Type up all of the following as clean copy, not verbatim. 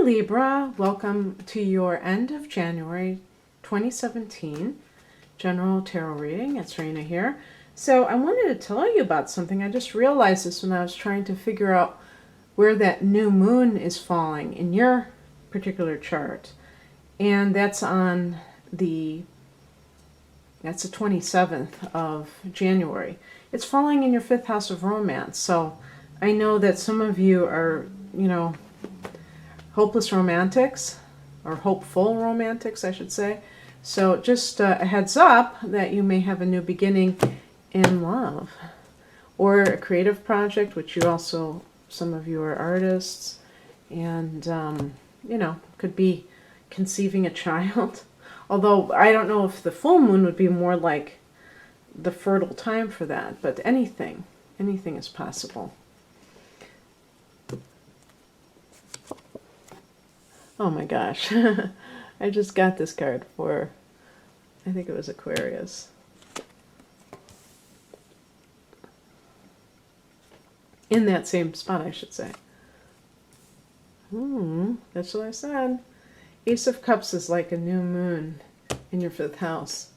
Libra, welcome to your end of January 2017 general tarot reading. It's Raina here. So I wanted to tell you about something. I just realized this when I was trying to figure out where that new moon is falling in your particular chart. And that's on the 27th of January. It's falling in your 5th house of romance. So I know that some of you are, hopeless romantics, or hopeful romantics, I should say. So just a heads up that you may have a new beginning in love, or a creative project, which you also, some of you are artists, and, could be conceiving a child. Although I don't know if the full moon would be more like the fertile time for that, but anything is possible. Oh my gosh, I just got this card for, I think it was Aquarius. In that same spot, I should say. That's what I said. Ace of Cups is like a new moon in your 5th house.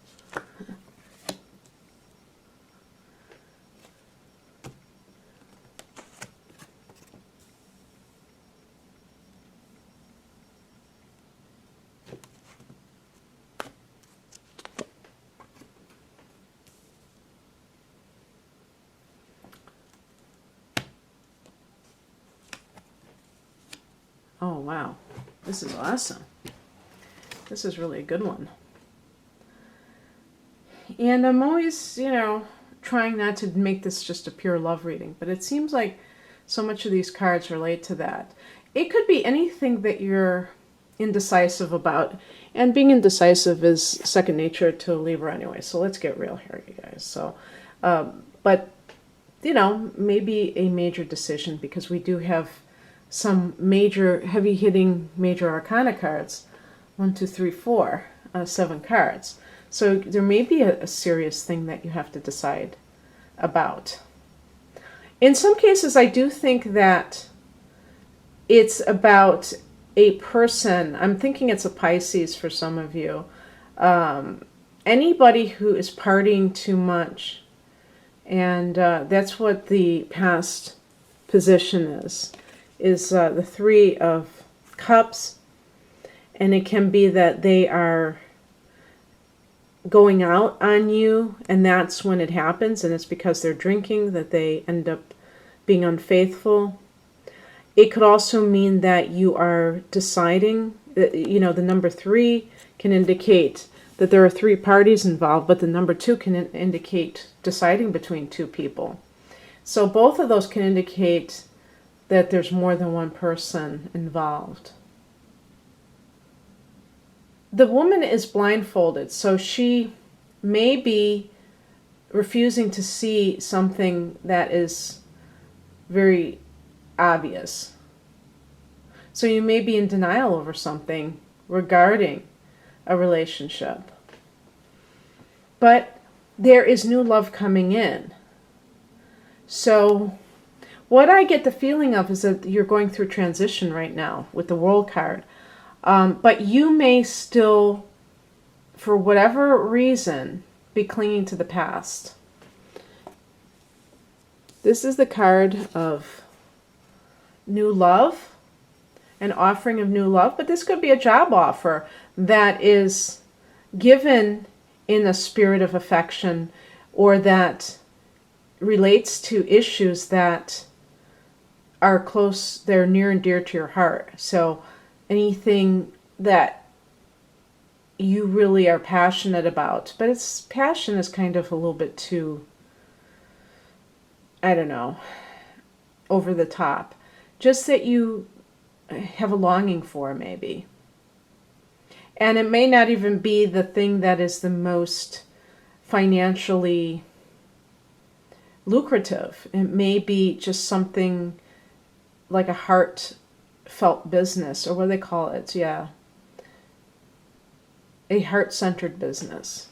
Oh, wow. This is awesome. This is really a good one. And I'm always, trying not to make this just a pure love reading, but it seems like so much of these cards relate to that. It could be anything that you're indecisive about, and being indecisive is second nature to a Libra anyway, so let's get real here, you guys. So, but, maybe a major decision, because we do have some major, heavy-hitting major arcana cards. 1, 2, 3, 4, 7 cards. So there may be a serious thing that you have to decide about. In some cases, I do think that it's about a person. I'm thinking it's a Pisces for some of you. Anybody who is partying too much. And that's what the past position is the 3 of Cups. And it can be that they are going out on you, and that's when it happens, and it's because they're drinking that they end up being unfaithful. It could also mean that you are deciding, the number 3 can indicate that there are 3 parties involved, but the number 2 can indicate deciding between 2 people. So both of those can indicate that there's more than one person involved. The woman is blindfolded, so she may be refusing to see something that is very obvious. So you may be in denial over something regarding a relationship. But there is new love coming in. So what I get the feeling of is that you're going through transition right now with the World card. But you may still, for whatever reason, be clinging to the past. This is the card of new love, an offering of new love, but this could be a job offer that is given in a spirit of affection, or that relates to issues that are close, they're near and dear to your heart. So anything that you really are passionate about, but passion is kind of a little bit too, over the top. Just that you have a longing for, maybe. And it may not even be the thing that is the most financially lucrative. It may be just something like a heartfelt business, or what do they call it? Yeah. A heart-centered business.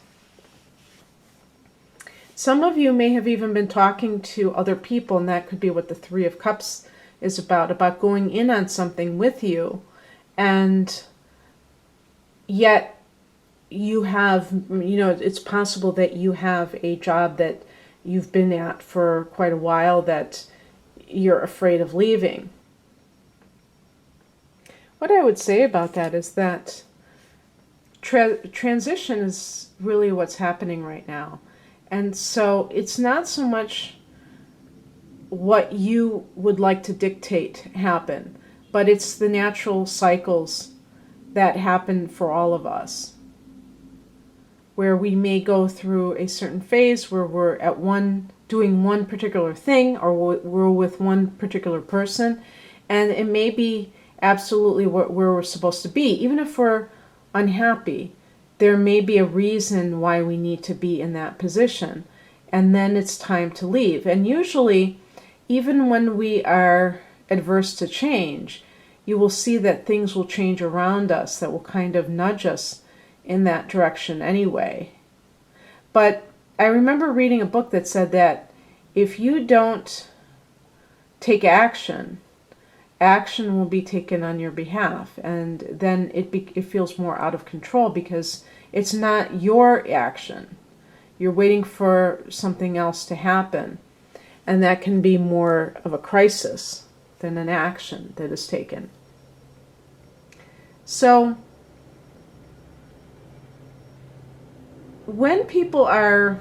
Some of you may have even been talking to other people, and that could be what the 3 of Cups is about going in on something with you, And yet you have, it's possible that you have a job that you've been at for quite a while that you're afraid of leaving. What I would say about that is that transition is really what's happening right now. And so it's not so much what you would like to dictate happen, but it's the natural cycles that happen for all of us, where we may go through a certain phase where we're at doing one particular thing, or we're with one particular person, and it may be absolutely where we're supposed to be. Even if we're unhappy, there may be a reason why we need to be in that position, and then it's time to leave. And usually, even when we are adverse to change, you will see that things will change around us that will kind of nudge us in that direction anyway. But I remember reading a book that said that if you don't take action, action will be taken on your behalf, and then it feels more out of control because it's not your action. You're waiting for something else to happen, and that can be more of a crisis than an action that is taken. So when people are,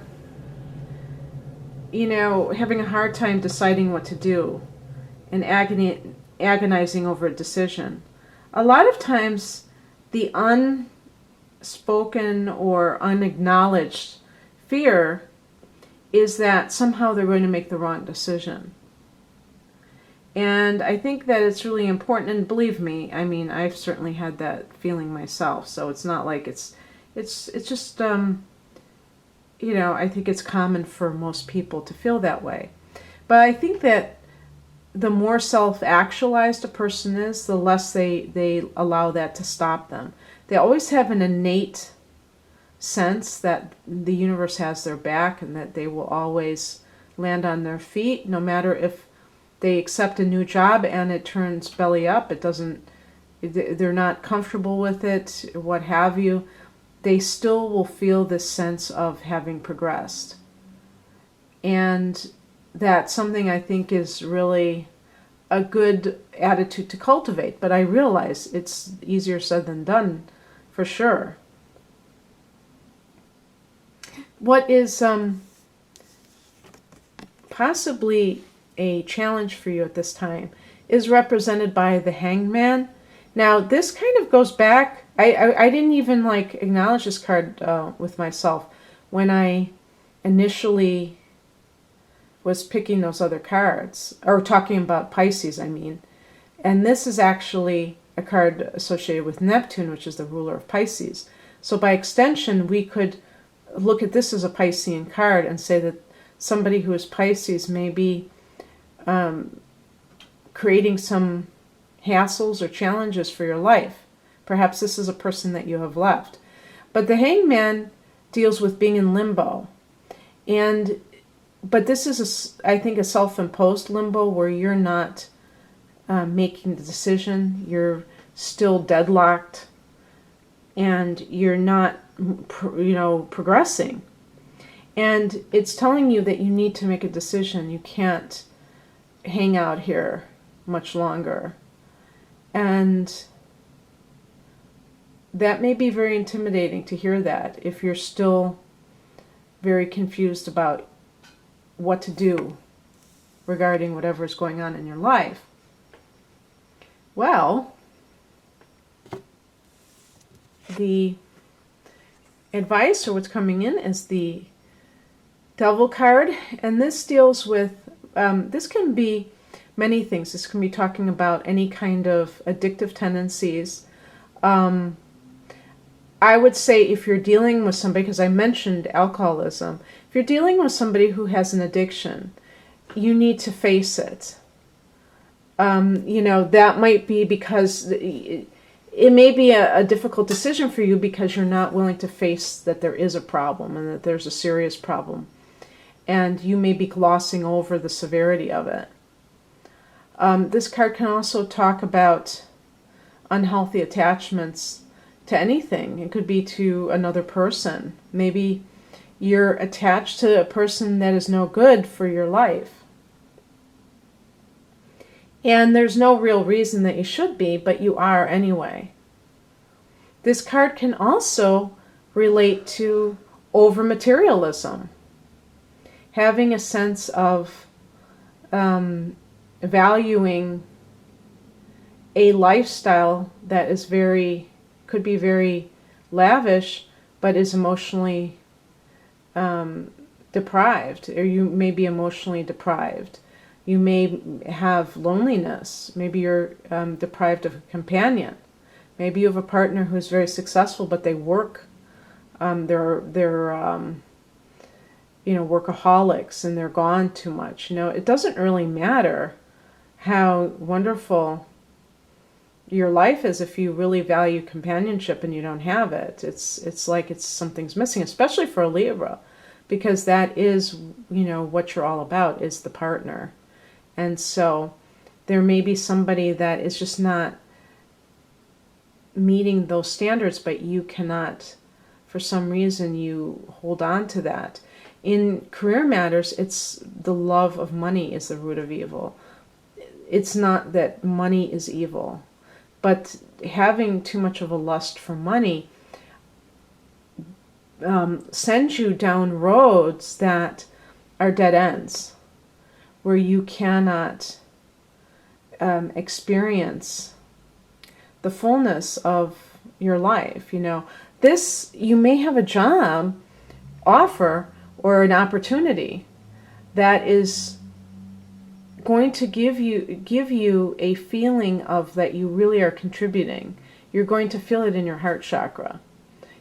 having a hard time deciding what to do and agonizing over a decision, a lot of times the unspoken or unacknowledged fear is that somehow they're going to make the wrong decision. And I think that it's really important, and believe me, I mean, I've certainly had that feeling myself, so it's not like it's just, I think it's common for most people to feel that way. But I think that the more self-actualized a person is, the less they allow that to stop them. They always have an innate sense that the universe has their back and that they will always land on their feet, no matter if they accept a new job and it turns belly up, they're not comfortable with it, what have you, they still will feel this sense of having progressed. And that's something I think is really a good attitude to cultivate, but I realize it's easier said than done, for sure. What is possibly a challenge for you at this time is represented by the Hanged Man. Now, this kind of goes back, I didn't even acknowledge this card with myself when I initially was picking those other cards, or talking about Pisces, I mean. And this is actually a card associated with Neptune, which is the ruler of Pisces. So by extension, we could look at this as a Piscean card and say that somebody who is Pisces may be creating some hassles or challenges for your life. Perhaps this is a person that you have left. But the Hanged Man deals with being in limbo. But this is, I think, a self-imposed limbo where you're not making the decision. You're still deadlocked, and you're not, progressing. And it's telling you that you need to make a decision. You can't hang out here much longer. And that may be very intimidating to hear that if you're still very confused about what to do regarding whatever is going on in your life. Well, the advice, or what's coming in, is the Devil card, and this deals with, this can be many things. This can be talking about any kind of addictive tendencies. I would say if you're dealing with somebody, because I mentioned alcoholism, if you're dealing with somebody who has an addiction, you need to face it. That might be because it may be a difficult decision for you because you're not willing to face that there is a problem and that there's a serious problem. And you may be glossing over the severity of it. This card can also talk about unhealthy attachments to anything. It could be to another person. Maybe you're attached to a person that is no good for your life. And there's no real reason that you should be, but you are anyway. This card can also relate to over-materialism. Having a sense of valuing a lifestyle that is could be very lavish, but is emotionally deprived, or you may be emotionally deprived. You may have loneliness. Maybe you're deprived of a companion. Maybe you have a partner who's very successful, but they work. They're workaholics, and they're gone too much. It doesn't really matter how wonderful your life is if you really value companionship and you don't have it. It's like something's missing, especially for a Libra, because that is, what you're all about, is the partner. And so there may be somebody that is just not meeting those standards, but you cannot, for some reason, you hold on to that. In career matters, it's the love of money is the root of evil. It's not that money is evil, but having too much of a lust for money sends you down roads that are dead ends, where you cannot experience the fullness of your life. You may have a job offer or an opportunity that is going to give you a feeling of that you really are contributing. You're going to feel it in your heart chakra.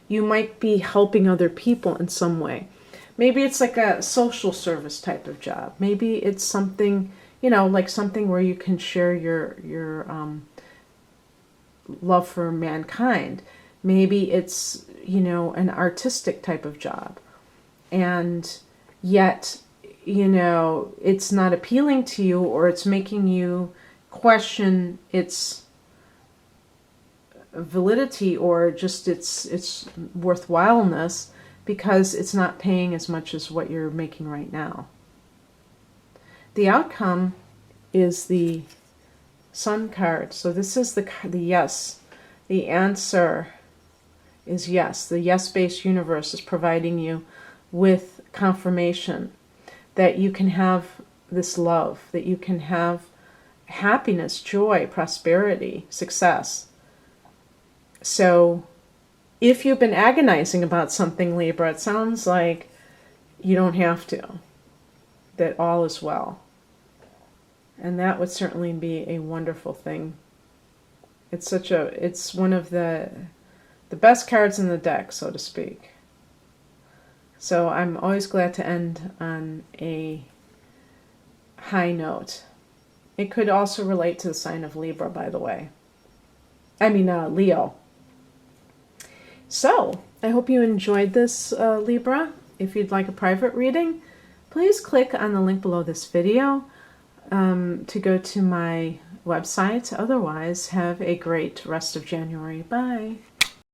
You might be helping other people in some way. Maybe it's like a social service type of job. Maybe it's something, like something where you can share your love for mankind. Maybe it's, an artistic type of job. And yet, it's not appealing to you, or it's making you question its validity, or just its worthwhileness, because it's not paying as much as what you're making right now. The outcome is the Sun card. So this is the yes. The answer is yes. The yes-based universe is providing you with confirmation that you can have this love, that you can have happiness, joy, prosperity, success. So if you've been agonizing about something, Libra, it sounds like you don't have to, that all is well. And that would certainly be a wonderful thing. It's one of the best cards in the deck, so to speak. So I'm always glad to end on a high note. It could also relate to the sign of Libra, by the way. Leo. So, I hope you enjoyed this, Libra. If you'd like a private reading, please click on the link below this video to go to my website. Otherwise, have a great rest of January. Bye.